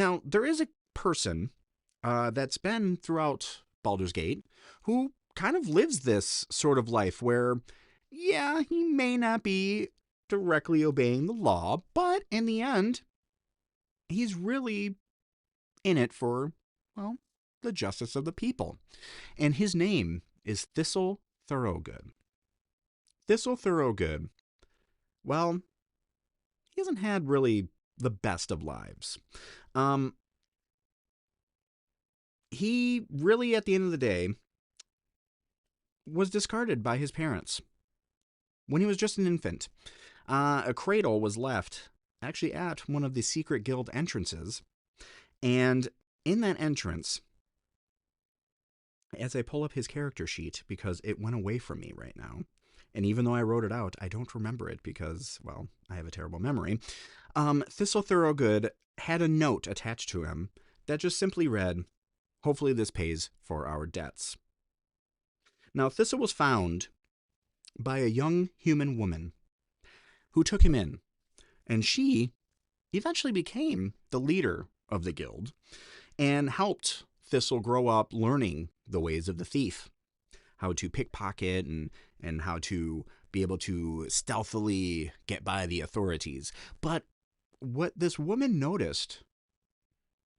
Now, there is a person that's been throughout Baldur's Gate who kind of lives this sort of life where, yeah, he may not be directly obeying the law, but in the end, he's really in it for, well, the justice of the people. And his name is Thistle Thorogood. Thistle Thorogood, well, he hasn't had really the best of lives. Um, he really, at the end of the day, was discarded by his parents when he was just an infant. A cradle was left actually at one of the secret guild entrances, and in that entrance, as I pull up his character sheet, because it went away from me right now, and even though I wrote it out, I don't remember it because, well, I have a terrible memory. Thistle Thorogood had a note attached to him that just simply read, "Hopefully this pays for our debts." Now, Thistle was found by a young human woman who took him in, and she eventually became the leader of the guild and helped Thistle grow up learning the ways of the thief, how to pickpocket and how to be able to stealthily get by the authorities. But what this woman noticed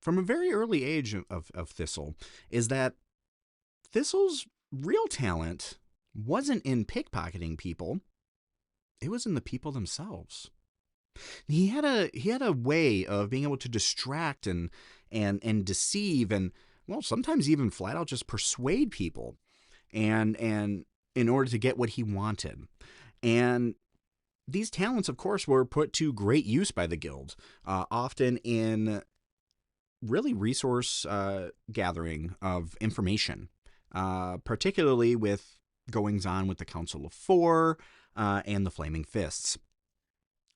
from a very early age of Thistle is that Thistle's real talent wasn't in pickpocketing people, it was in the people themselves. He had a way of being able to distract and deceive and, well, sometimes even flat out just persuade people and in order to get what he wanted. And these talents, of course, were put to great use by the guild, often in really resource gathering of information, particularly with goings on with the Council of Four and the Flaming Fists.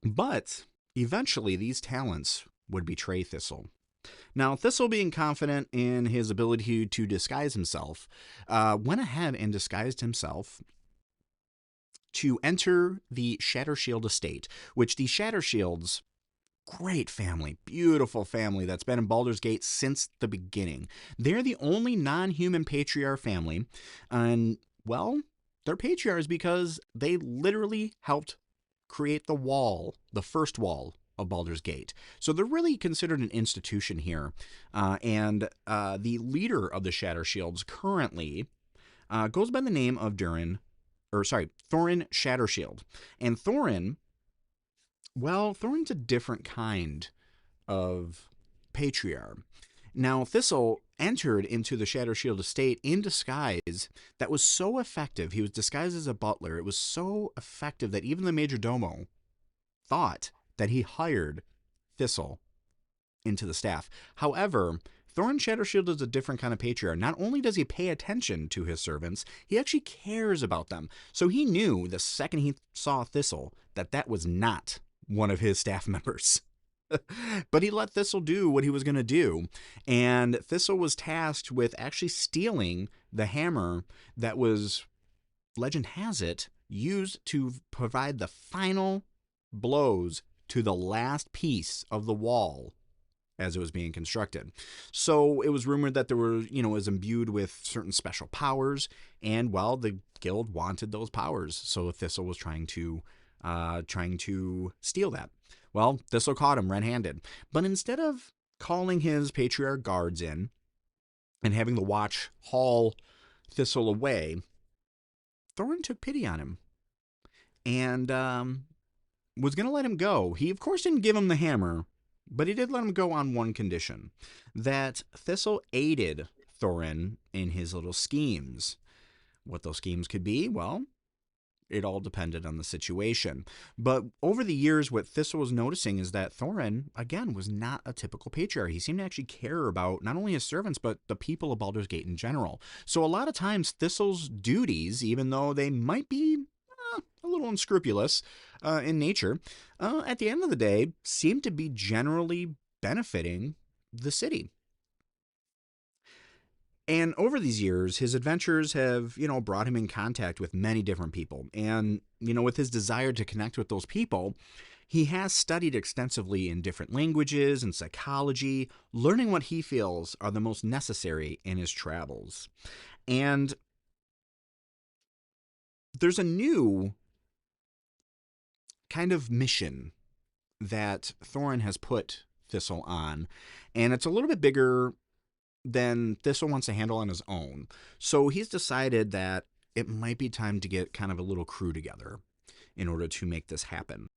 But eventually, these talents would betray Thistle. Now, Thistle, being confident in his ability to disguise himself, went ahead and disguised himself to enter the Shattershield estate, which the Shattershields, great family, beautiful family that's been in Baldur's Gate since the beginning. They're the only non-human patriarch family, and, well, they're patriarchs because they literally helped create the wall, the first wall of Baldur's Gate. So they're really considered an institution here. And the leader of the Shattershields currently goes by the name of Thorin Shattershield. And Thorin, well, Thorin's a different kind of patriarch. Now, Thistle entered into the Shattershield estate in disguise that was so effective. He was disguised as a butler. It was so effective that even the Major Domo thought that he hired Thistle into the staff. However, Thorin Shattershield is a different kind of patriarch. Not only does he pay attention to his servants, he actually cares about them. So he knew the second he saw Thistle that that was not one of his staff members. But he let Thistle do what he was going to do. And Thistle was tasked with actually stealing the hammer that was, legend has it, used to provide the final blows to the last piece of the wall as it was being constructed. So it was rumored that there were, was imbued with certain special powers, and, well, the guild wanted those powers. So Thistle was trying to steal that. Well, Thistle caught him red-handed. But instead of calling his patriarch guards in and having the watch haul Thistle away, Thorin took pity on him and was going to let him go. He, of course, didn't give him the hammer, but he did let him go on one condition, that Thistle aided Thorin in his little schemes. What those schemes could be, well, it all depended on the situation. But over the years, what Thistle was noticing is that Thorin, again, was not a typical patriarch. He seemed to actually care about not only his servants, but the people of Baldur's Gate in general. So a lot of times, Thistle's duties, even though they might be a little unscrupulous in nature, at the end of the day, seemed to be generally benefiting the city. And over these years, his adventures have, brought him in contact with many different people. And, with his desire to connect with those people, He has studied extensively in different languages and psychology, learning what he feels are the most necessary in his travels. And there's a new kind of mission that Thorin has put Thistle on, and it's a little bit bigger than Thistle wants to handle on his own. So he's decided that it might be time to get kind of a little crew together in order to make this happen.